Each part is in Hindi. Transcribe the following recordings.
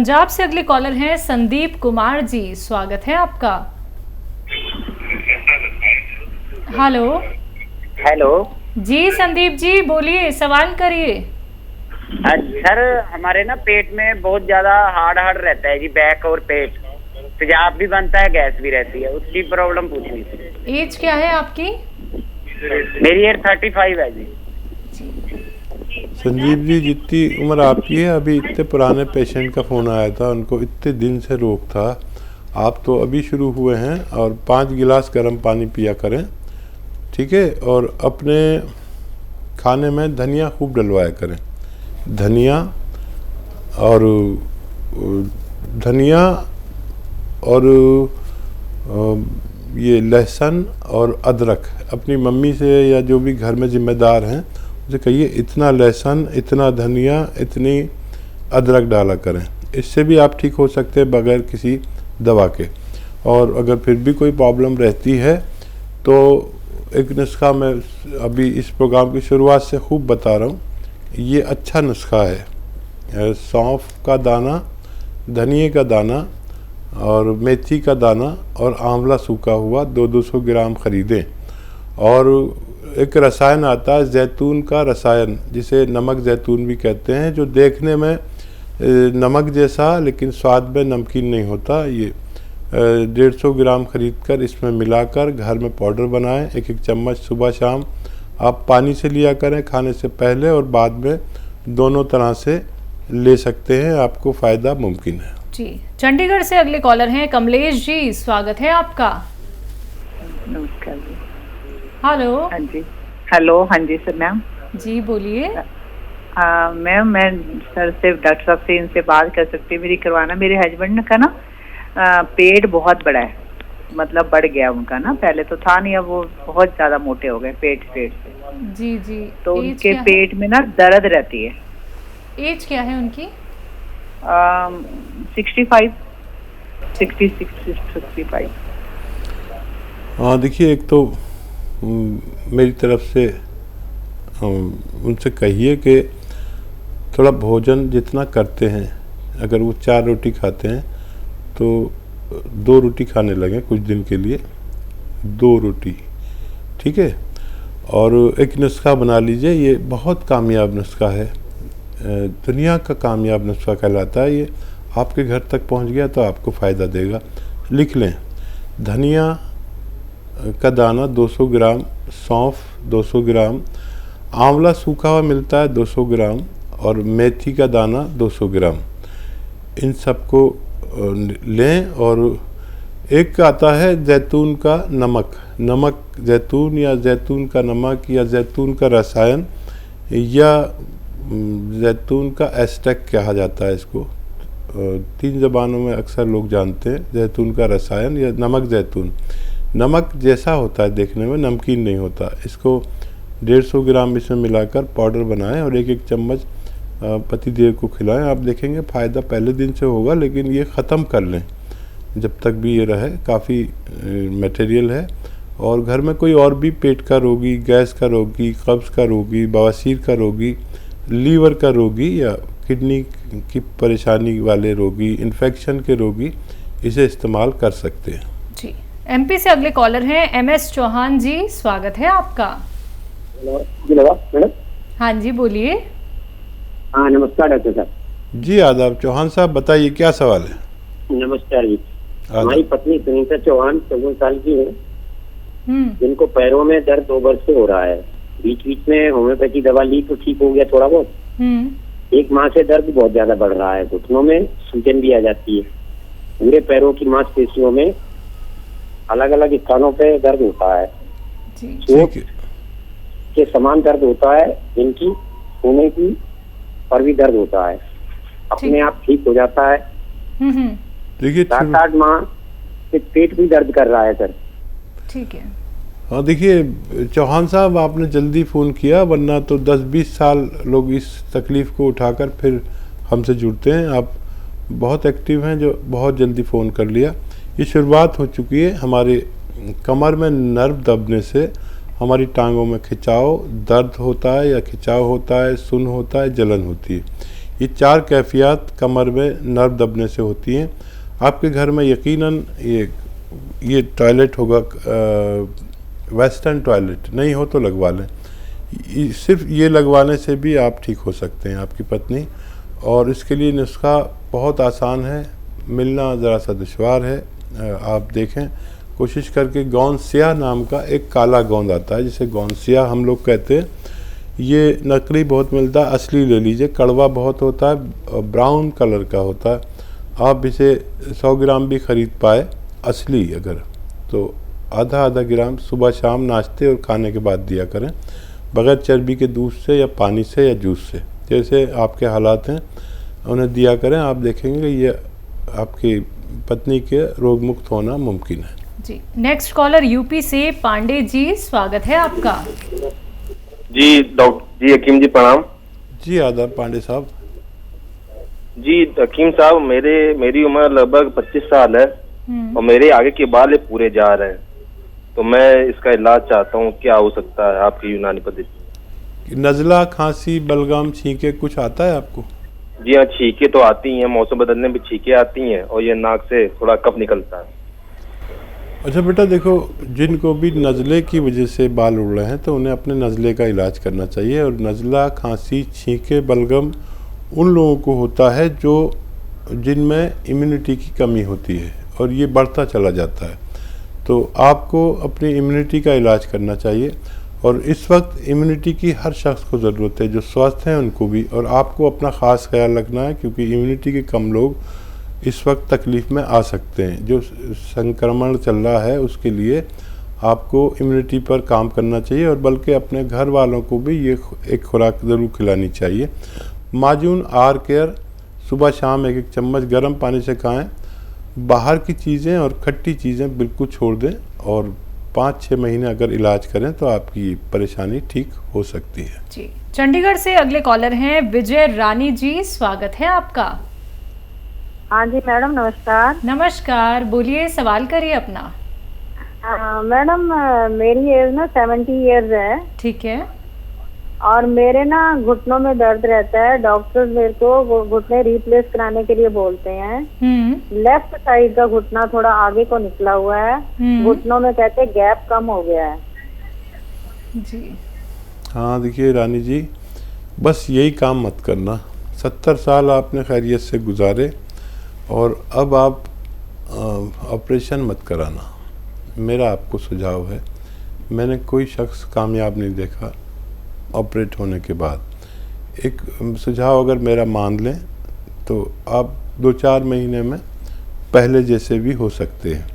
पंजाब से अगले कॉलर हैं संदीप कुमार जी, स्वागत है आपका। हेलो। हेलो जी संदीप जी बोलिए, सवाल करिए। सर, हमारे ना पेट में बहुत ज्यादा हार्ड रहता है जी, बैक और पेट, तेजाब भी बनता है, गैस भी रहती है, उसकी प्रॉब्लम पूछनी थी। एज क्या है आपकी? मेरी एज 35 है जी। संजीव जी, जितनी उम्र आपकी है, अभी इतने पुराने पेशेंट का फ़ोन आया था, उनको इतने दिन से रोग था। आप तो अभी शुरू हुए हैं और 5 गिलास गर्म पानी पिया करें, ठीक है। और अपने खाने में धनिया खूब डलवाया करें, धनिया और ये लहसुन और अदरक। अपनी मम्मी से या जो भी घर में ज़िम्मेदार हैं उसे कहिए इतना लहसुन, इतना धनिया, इतनी अदरक डाला करें। इससे भी आप ठीक हो सकते हैं बगैर किसी दवा के। और अगर फिर भी कोई प्रॉब्लम रहती है तो एक नुस्खा मैं अभी इस प्रोग्राम की शुरुआत से खूब बता रहा हूँ, ये अच्छा नुस्खा है। सौंफ का दाना, धनिए का दाना और मेथी का दाना और आंवला सूखा हुआ 200 ग्राम ख़रीदें। और एक रसायन आता है जैतून का रसायन, जिसे नमक जैतून भी कहते हैं, जो देखने में नमक जैसा लेकिन स्वाद में नमकीन नहीं होता। ये 150 ग्राम ख़रीद कर इसमें मिलाकर घर में पाउडर बनाएं। एक चम्मच सुबह शाम आप पानी से लिया करें, खाने से पहले और बाद में, दोनों तरह से ले सकते हैं, आपको फ़ायदा मुमकिन है जी। चंडीगढ़ से अगले कॉलर हैं कमलेश जी, स्वागत है आपका। नमस्कार जी। हेलो। हाँ जी, हेलो। हाँ जी सर, मैम जी बोलिए। मैम, मैं सर से, डॉक्टर साहब से इनसे बात कर सकती हूँ? मेरी करवाना, मेरे हस्बैंड का ना पेट बहुत बड़ा है, मतलब बढ़ गया उनका ना, पहले तो था नहीं, अब वो बहुत ज्यादा मोटे हो गए पेट से। जी जी। तो उनके पेट में ना दर्द रहती है। एज क्या है उनकी? 65, 65। हाँ, देखिए, एक तो मेरी तरफ से उनसे कहिए कि थोड़ा भोजन जितना करते हैं, अगर वो 4 रोटी खाते हैं तो 2 रोटी खाने लगें कुछ दिन के लिए, 2 रोटी, ठीक है। और एक नुस्खा बना लीजिए, ये बहुत कामयाब नुस्खा है, दुनिया का कामयाब नुस्खा कहलाता है। ये आपके घर तक पहुंच गया तो आपको फ़ायदा देगा। लिख लें, धनिया का दाना 200 ग्राम, सौंफ 200 ग्राम, आंवला सूखा हुआ मिलता है 200 ग्राम और मेथी का दाना 200 ग्राम। इन सबको लें। और एक आता है जैतून का नमक जैतून या जैतून का नमक या जैतून का रसायन या जैतून का एस्टेक कहा जाता है इसको, 3 ज़बानों में अक्सर लोग जानते हैं, जैतून का रसायन या नमक जैतून। नमक जैसा होता है देखने में, नमकीन नहीं होता। इसको 150 ग्राम इसमें मिलाकर पाउडर बनाएं और एक चम्मच पतिदेव को खिलाएं। आप देखेंगे फ़ायदा पहले दिन से होगा, लेकिन ये ख़त्म कर लें जब तक भी ये रहे, काफ़ी मटेरियल है। और घर में कोई और भी पेट का रोगी, गैस का रोगी, कब्ज़ का रोगी, बवासीर का रोगी, लीवर का रोगी या किडनी की परेशानी वाले रोगी, इन्फेक्शन के रोगी इसे इस्तेमाल कर सकते हैं। जी। एमपी से अगले कॉलर हैं MS चौहान जी, स्वागत है आपका। जी मैडम। हाँ जी बोलिए। हाँ, नमस्कार डॉक्टर साहब। जी आदाब। चौहान साहब बताइए, क्या सवाल है? नमस्कार जी। हमारी पत्नी सुनीता चौहान 54 साल की है, जिनको पैरों में दर्द 2 वर्ष से हो रहा है। बीच बीच में होम्योपैथी दवा ली तो ठीक हो गया थोड़ा बहुत। 1 माह से दर्द बहुत ज्यादा बढ़ रहा है, घुटनों में सूजन भी आ जाती है, पूरे पैरों की मांसपेशियों में अलग अलग स्थानों पे दर्द होता है, चोट के समान दर्द होता है, इनकी होने की पर भी दर्द होता है, अपने आप ठीक हो जाता है। देखिए 7-8 माह से पेट भी दर्द कर रहा है सर। ठीक है। हाँ, देखिए चौहान साहब, आपने जल्दी फ़ोन किया, वरना तो 10-20 साल लोग इस तकलीफ़ को उठाकर फिर हमसे जुड़ते हैं। आप बहुत एक्टिव हैं जो बहुत जल्दी फ़ोन कर लिया। ये शुरुआत हो चुकी है हमारे कमर में नर्व दबने से, हमारी टांगों में खिंचाव, दर्द होता है या खिंचाव होता है, सुन्न होता है, जलन होती है। ये 4 कैफियत कमर में नर्व दबने से होती हैं। आपके घर में यकीनन ये टॉयलेट होगा, वेस्टर्न टॉयलेट नहीं हो तो लगवा लें। सिर्फ ये लगवाने से भी आप ठीक हो सकते हैं आपकी पत्नी। और इसके लिए नुस्खा बहुत आसान है, मिलना ज़रा सा दुश्वार है। आप देखें कोशिश करके, गोंद स्याह नाम का एक काला गोंद आता है जिसे गोंद स्याह हम लोग कहते हैं। ये नकली बहुत मिलता है, असली ले लीजिए। कड़वा बहुत होता है, ब्राउन कलर का होता है। आप इसे 100 ग्राम भी ख़रीद पाए असली अगर, तो आधा ग्राम सुबह शाम नाश्ते और खाने के बाद दिया करें, बग़ैर चर्बी के दूध से या पानी से या जूस से, जैसे आपके हालात हैं उन्हें दिया करें। आप देखेंगे ये आपकी पत्नी के रोग मुक्त होना मुमकिन है। जी, नेक्स्ट कॉलर यूपी से पांडे जी, स्वागत है आपका। जी डॉक्टर जी, हकीम जी प्रणाम। जी आदाब पांडे साहब। जी हकीम साहब, मेरी उम्र लगभग 25 साल है और मेरे आगे के बाल ये पूरे जा रहे हैं, तो मैं इसका इलाज चाहता हूँ, क्या हो सकता है आपकी यूनानी पद्धति? नज़ला, खांसी, बलगम, छींके कुछ आता है आपको? जी हाँ, छींके तो आती हैं, मौसम बदलने में छींके आती हैं और ये नाक से थोड़ा कफ निकलता है। अच्छा बेटा देखो, जिनको भी नज़ले की वजह से बाल उड़ रहे हैं तो उन्हें अपने नज़ले का इलाज करना चाहिए। और नज़ला, खांसी, छींके, बलगम उन लोगों को होता है जिनमें इम्यूनिटी की कमी होती है और ये बढ़ता चला जाता है। तो आपको अपनी इम्यूनिटी का इलाज करना चाहिए। और इस वक्त इम्यूनिटी की हर शख्स को ज़रूरत है, जो स्वस्थ हैं उनको भी, और आपको अपना ख़ास ख्याल रखना है, क्योंकि इम्यूनिटी के कम लोग इस वक्त तकलीफ़ में आ सकते हैं। जो संक्रमण चल रहा है उसके लिए आपको इम्यूनिटी पर काम करना चाहिए, और बल्कि अपने घर वालों को भी ये एक खुराक ज़रूर खिलानी चाहिए। माजून आर केयर सुबह शाम 1-1 चम्मच गर्म पानी से खाएं। बाहर की चीज़ें और खट्टी चीज़ें बिल्कुल छोड़ दें, और 5-6 महीने अगर इलाज करें तो आपकी परेशानी ठीक हो सकती है। जी, चंडीगढ़ से अगले कॉलर हैं विजय रानी जी, स्वागत है आपका। हाँ जी मैडम, नमस्कार। नमस्कार, बोलिए, सवाल करिए अपना। मैडम मेरी एज ना 70 इयर्स है। ठीक है। और मेरे ना घुटनों में दर्द रहता है। डॉक्टर मेरे को घुटने रिप्लेस कराने के लिए बोलते हैं। लेफ्ट साइड का घुटना थोड़ा आगे को निकला हुआ है। घुटनों में कहते हैं गैप कम हो गया है। जी हाँ देखिए रानी जी, बस यही काम मत करना। 70 साल आपने खैरियत से गुजारे और अब आप ऑपरेशन मत कराना। मेरा आपको सुझाव है, मैंने कोई शख्स कामयाब नहीं देखा ऑपरेट होने के बाद। एक सुझाव अगर मेरा मान लें तो आप 2-4 महीने में पहले जैसे भी हो सकते हैं।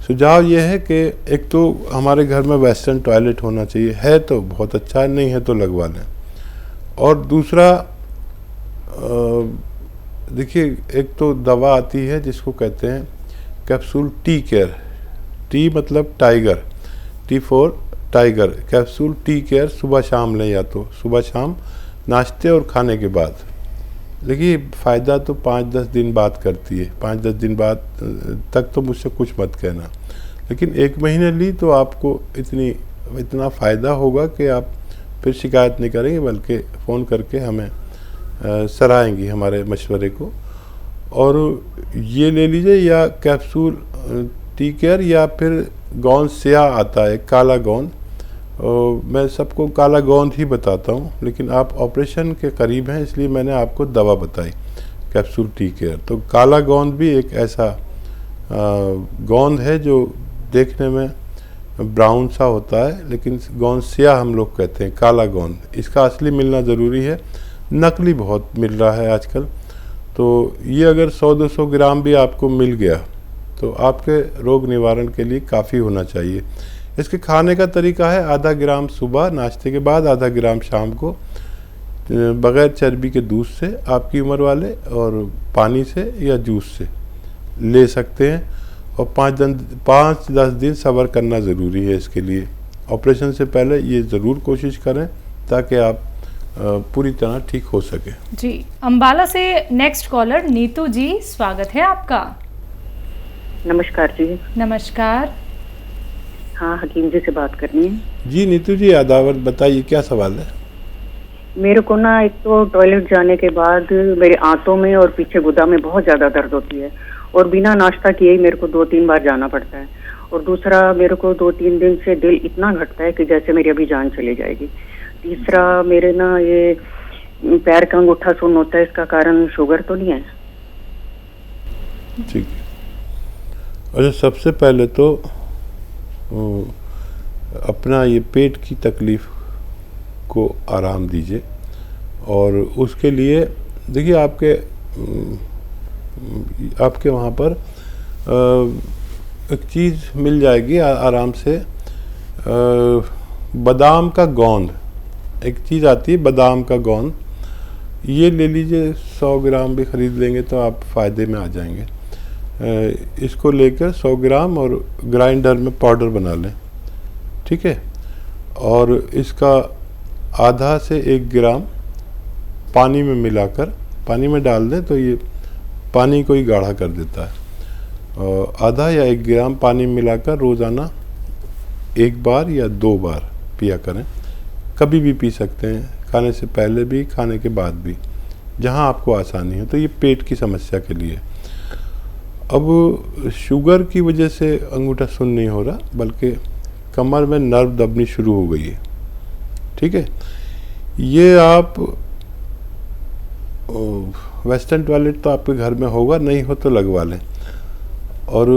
सुझाव यह है कि एक तो हमारे घर में वेस्टर्न टॉयलेट होना चाहिए, है तो बहुत अच्छा है, नहीं है तो लगवा लें। और दूसरा देखिए, एक तो दवा आती है जिसको कहते हैं कैप्सूल टी केयर। टी मतलब tiger, T for tiger. Capsule tea care सुबह शाम लें, या तो सुबह शाम नाश्ते और खाने के बाद। देखिए फ़ायदा तो 5-10 दिन बाद करती है, 5-10 दिन बाद तक तो मुझसे कुछ मत कहना, लेकिन 1 महीने ली तो आपको इतना फ़ायदा होगा कि आप फिर शिकायत नहीं करेंगे, बल्कि फ़ोन करके हमें सराहेंगी हमारे मशवरे को। और ये ले लीजिए, या कैप्सूल टी केयर, या फिर गोंद स्याह आता है, काला गोंद। मैं सबको काला गोंद ही बताता हूँ, लेकिन आप ऑपरेशन के करीब हैं इसलिए मैंने आपको दवा बताई कैप्सूल टी केयर। तो काला गोंद भी एक ऐसा गोंद है जो देखने में ब्राउन सा होता है, लेकिन गोंद स्याह हम लोग कहते हैं, काला गोंद। इसका असली मिलना ज़रूरी है, नकली बहुत मिल रहा है आजकल। तो ये अगर 100-200 ग्राम भी आपको मिल गया तो आपके रोग निवारण के लिए काफ़ी होना चाहिए। इसके खाने का तरीका है, आधा ग्राम सुबह नाश्ते के बाद, आधा ग्राम शाम को, बग़ैर चर्बी के दूध से आपकी उम्र वाले, और पानी से या जूस से ले सकते हैं। और 5-10 दिन सब्र करना ज़रूरी है इसके लिए। ऑपरेशन से पहले ये ज़रूर कोशिश करें ताकि आप पूरी तरह ठीक हो सके। जी, अंबाला से नेक्स्ट कॉलर नीतू जी, स्वागत है आपका। नमस्कार जी। नमस्कार। हाँ, हकीम जी से बात करनी है। जी नीतू जी, आदावर बताइए क्या सवाल है। मेरे को ना एक तो टॉयलेट जाने के बाद मेरे आंतों में और पीछे गुदा में बहुत ज्यादा दर्द होती है, और बिना नाश्ता किए ही मेरे को 2-3 बार जाना पड़ता है। और दूसरा, मेरे को 2-3 दिन से दिल इतना घटता है कि जैसे मेरी अभी जान चली जाएगी। तीसरा, मेरे ना ये पैर का अंगूठा सुन्न होता है, इसका कारण शुगर तो नहीं है? ठीक है। अच्छा, सबसे पहले तो अपना ये पेट की तकलीफ को आराम दीजिए, और उसके लिए देखिए आपके वहाँ पर एक चीज़ मिल जाएगी आराम से, बादाम का गोंद, एक चीज़ आती है बादाम का गोंद, ये ले लीजिए। 100 ग्राम भी ख़रीद लेंगे तो आप फ़ायदे में आ जाएंगे। इसको लेकर 100 ग्राम और ग्राइंडर में पाउडर बना लें, ठीक है। और इसका आधा से 1 ग्राम पानी में मिलाकर, पानी में डाल दें तो ये पानी को ही गाढ़ा कर देता है। और आधा या 1 ग्राम पानी में मिलाकर रोज़ाना 1 बार या 2 बार पिया करें। कभी भी पी सकते हैं, खाने से पहले भी, खाने के बाद भी, जहां आपको आसानी हो। तो ये पेट की समस्या के लिए। अब शुगर की वजह से अंगूठा सुन्न नहीं हो रहा, बल्कि कमर में नर्व दबनी शुरू हो गई है, ठीक है। ये आप वेस्टर्न टॉयलेट तो आपके घर में होगा, नहीं हो तो लगवा लें। और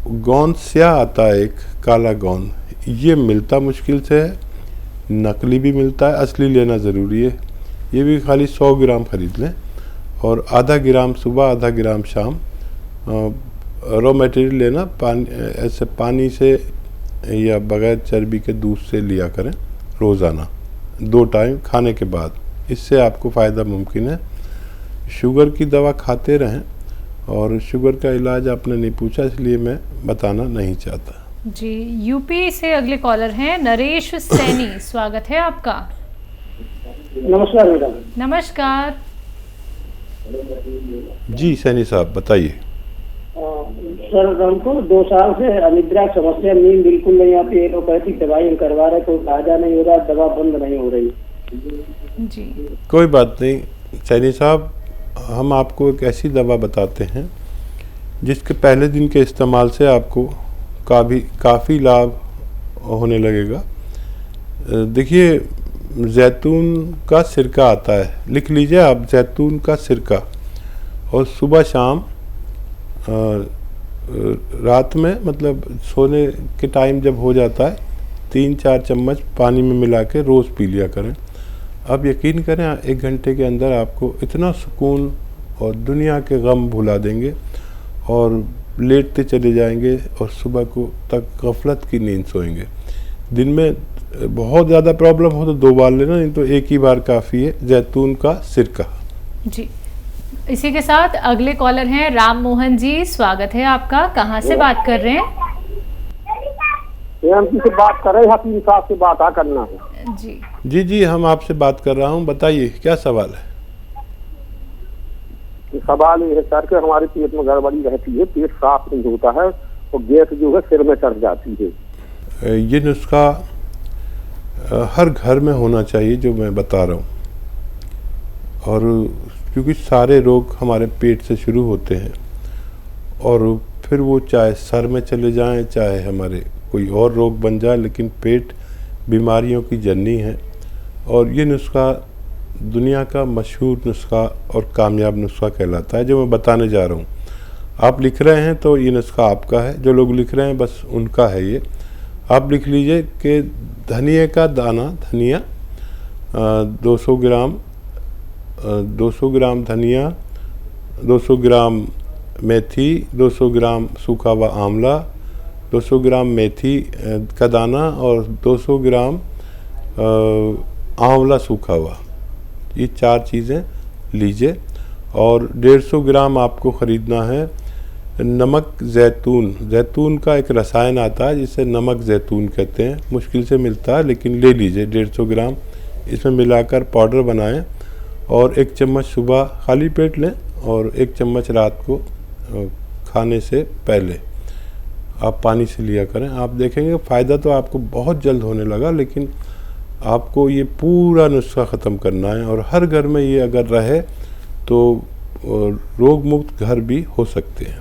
गोंद स्याह आता है एक काला गोंद, ये मिलता मुश्किल से है, नकली भी मिलता है, असली लेना ज़रूरी है। ये भी खाली 100 ग्राम ख़रीद लें, और आधा ग्राम सुबह, आधा ग्राम शाम रॉ मटेरियल लेना। ऐसे पानी से या बगैर चर्बी के दूध से लिया करें रोज़ाना 2 टाइम खाने के बाद। इससे आपको फ़ायदा मुमकिन है। शुगर की दवा खाते रहें, और शुगर का इलाज आपने नहीं पूछा इसलिए मैं बताना नहीं चाहता जी। यूपी से अगले कॉलर हैं नरेश सैनी, स्वागत है आपका। नमस्कार मैडम। नमस्कार जी सैनी साहब, बताइए। सर, हमको 2 साल से अनिद्रा समस्या, नींद बिल्कुल नहीं आती। एलोपैथिक दवाई हम करवा रहे, कोई फायदा नहीं हो रहा, दवा बंद नहीं हो रही जी। कोई बात नहीं सैनी साहब, हम आपको एक ऐसी दवा बताते हैं जिसके पहले दिन के इस्तेमाल से आपको काफ़ी लाभ होने लगेगा। देखिए, जैतून का सिरका आता है, लिख लीजिए आप, जैतून का सिरका। और सुबह शाम रात में, मतलब सोने के टाइम जब हो जाता है, 3-4 चम्मच पानी में मिला के रोज़ पी लिया करें। अब यकीन करें 1 घंटे के अंदर आपको इतना सुकून और दुनिया के गम भुला देंगे, और लेटते चले जाएंगे, और सुबह को तक गफलत की नींद सोएंगे। दिन में बहुत ज़्यादा प्रॉब्लम हो तो 2 बार लेना, नहीं तो 1 ही बार काफ़ी है, जैतून का सिरका। जी। इसी के साथ अगले कॉलर हैं राम मोहन जी, स्वागत है आपका। कहाँ से बात कर रहे हैं? से बात कर रहे हैं, हकीम साहब से बात करना है। जी जी, हम आपसे बात कर रहा हूँ, बताइए क्या सवाल है। सवाल ये है सर कि हमारे पेट में गड़बड़ी रहती है, पेट साफ नहीं होता है, और गैस जो है सिर में चढ़ जाती है। ये नुस्खा हर घर में होना चाहिए जो मैं बता रहा हूँ, और क्योंकि सारे रोग हमारे पेट से शुरू होते हैं, और फिर वो चाहे सर में चले जाएं, चाहे हमारे कोई और रोग बन जाए, लेकिन पेट बीमारियों की जननी है। और ये नुस्खा दुनिया का मशहूर नुस्खा और कामयाब नुस्खा कहलाता है, जो मैं बताने जा रहा हूँ। आप लिख रहे हैं तो ये नुस्खा आपका है, जो लोग लिख रहे हैं बस उनका है ये। आप लिख लीजिए कि धनिया का दाना, धनिया 200 ग्राम धनिया, 200 ग्राम मेथी, 200 ग्राम सूखा हुआ आंवला, 200 ग्राम मेथी का दाना, और 200 ग्राम आंवला सूखा हुआ, ये 4 चीज़ें लीजिए। और 150 ग्राम आपको ख़रीदना है नमक जैतून। जैतून का एक रसायन आता है जिसे नमक जैतून कहते हैं, मुश्किल से मिलता है, लेकिन ले लीजिए 150 ग्राम। इसमें मिलाकर पाउडर बनाएं, और 1 चम्मच सुबह खाली पेट लें, और 1 चम्मच रात को खाने से पहले आप पानी से लिया करें। आप देखेंगे फ़ायदा तो आपको बहुत जल्द होने लगा, लेकिन आपको ये पूरा नुस्खा ख़त्म करना है, और हर घर में ये अगर रहे तो रोग मुक्त घर भी हो सकते हैं।